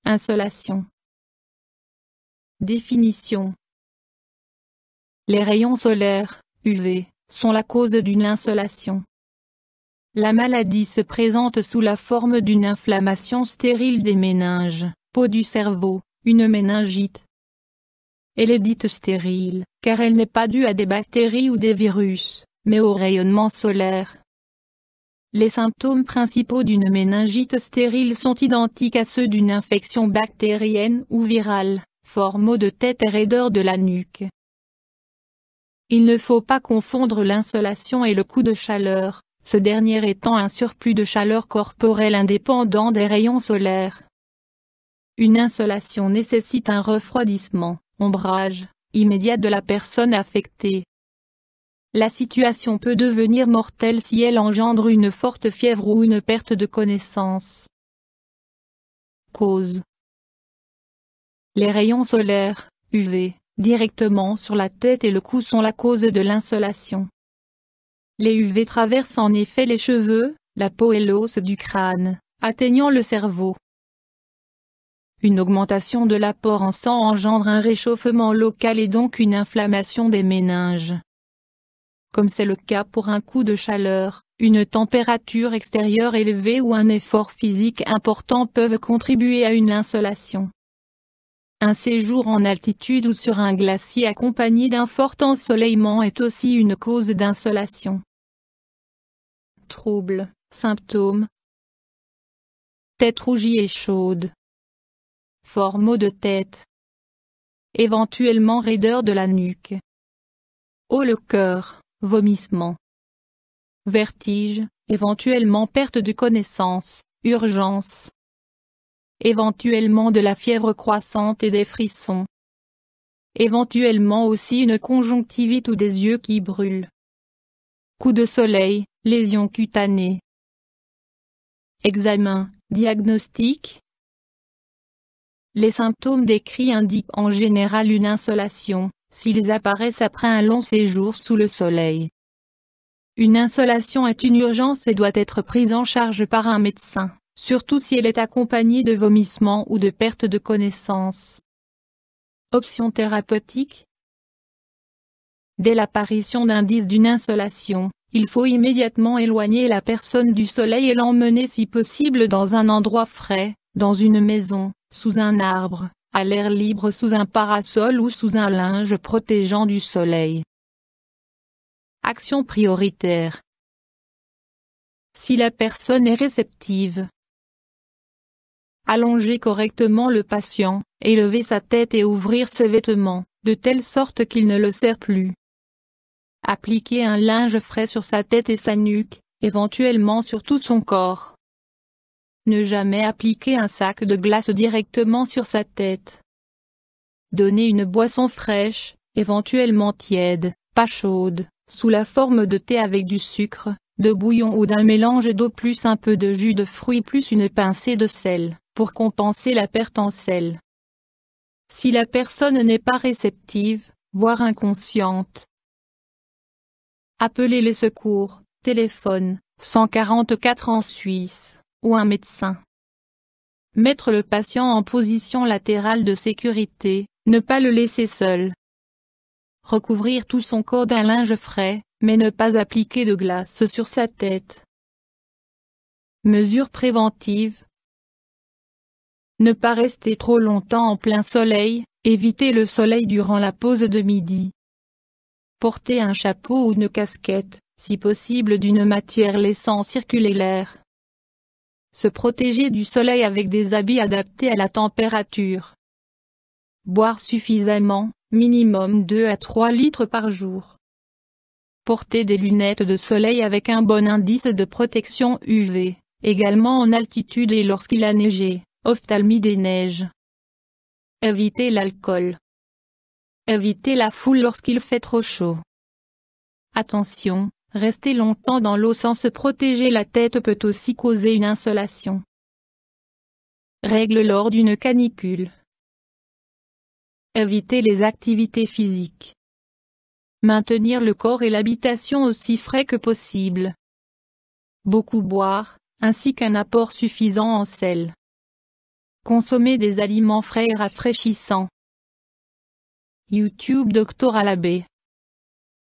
Insolation. Définition. Les rayons solaires, UV, sont la cause d'une insolation. La maladie se présente sous la forme d'une inflammation stérile des méninges, peau du cerveau, une méningite. Elle est dite stérile, car elle n'est pas due à des bactéries ou des virus, mais au rayonnement solaire. Les symptômes principaux d'une méningite stérile sont identiques à ceux d'une infection bactérienne ou virale, forts maux de tête et raideur de la nuque. Il ne faut pas confondre l'insolation et le coup de chaleur, ce dernier étant un surplus de chaleur corporelle indépendant des rayons solaires. Une insolation nécessite un refroidissement, ombrage, immédiat de la personne affectée. La situation peut devenir mortelle si elle engendre une forte fièvre ou une perte de connaissance. Cause. Les rayons solaires, UV, directement sur la tête et le cou sont la cause de l'insolation. Les UV traversent en effet les cheveux, la peau et l'os du crâne, atteignant le cerveau. Une augmentation de l'apport en sang engendre un réchauffement local et donc une inflammation des méninges. Comme c'est le cas pour un coup de chaleur, une température extérieure élevée ou un effort physique important peuvent contribuer à une insolation. Un séjour en altitude ou sur un glacier accompagné d'un fort ensoleillement est aussi une cause d'insolation. Troubles, symptômes. Tête rougie et chaude. Forts maux de tête. Éventuellement raideur de la nuque. Haut le cœur, vomissement. Vertige, éventuellement perte de connaissance, urgence. Éventuellement de la fièvre croissante et des frissons. Éventuellement aussi une conjonctivite ou des yeux qui brûlent. Coup de soleil, lésions cutanées. Examen, diagnostic. Les symptômes décrits indiquent en général une insolation, s'ils apparaissent après un long séjour sous le soleil. Une insolation est une urgence et doit être prise en charge par un médecin, surtout si elle est accompagnée de vomissements ou de perte de connaissance. Options thérapeutiques. Dès l'apparition d'indices d'une insolation, il faut immédiatement éloigner la personne du soleil et l'emmener si possible dans un endroit frais, dans une maison, sous un arbre, à l'air libre sous un parasol ou sous un linge protégeant du soleil. Action prioritaire. Si la personne est réceptive. Allonger correctement le patient, élever sa tête et ouvrir ses vêtements, de telle sorte qu'il ne le serre plus. Appliquer un linge frais sur sa tête et sa nuque, éventuellement sur tout son corps. Ne jamais appliquer un sac de glace directement sur sa tête. Donner une boisson fraîche, éventuellement tiède, pas chaude, sous la forme de thé avec du sucre, de bouillon ou d'un mélange d'eau plus un peu de jus de fruits plus une pincée de sel, pour compenser la perte en sel. Si la personne n'est pas réceptive, voire inconsciente. Appelez les secours, téléphone, 144 en Suisse, ou un médecin. Mettre le patient en position latérale de sécurité, ne pas le laisser seul. Recouvrir tout son corps d'un linge frais, mais ne pas appliquer de glace sur sa tête. Mesures préventives. Ne pas rester trop longtemps en plein soleil, éviter le soleil durant la pause de midi. Porter un chapeau ou une casquette, si possible d'une matière laissant circuler l'air. Se protéger du soleil avec des habits adaptés à la température. Boire suffisamment, minimum 2 à 3 litres par jour. Porter des lunettes de soleil avec un bon indice de protection UV, également en altitude et lorsqu'il a neigé, ophtalmie des neiges. Éviter l'alcool. Éviter la foule lorsqu'il fait trop chaud. Attention, rester longtemps dans l'eau sans se protéger la tête peut aussi causer une insolation. Règles lors d'une canicule. Éviter les activités physiques. Maintenir le corps et l'habitation aussi frais que possible. Beaucoup boire, ainsi qu'un apport suffisant en sel. Consommer des aliments frais et rafraîchissants. YouTube Docteur Alabé.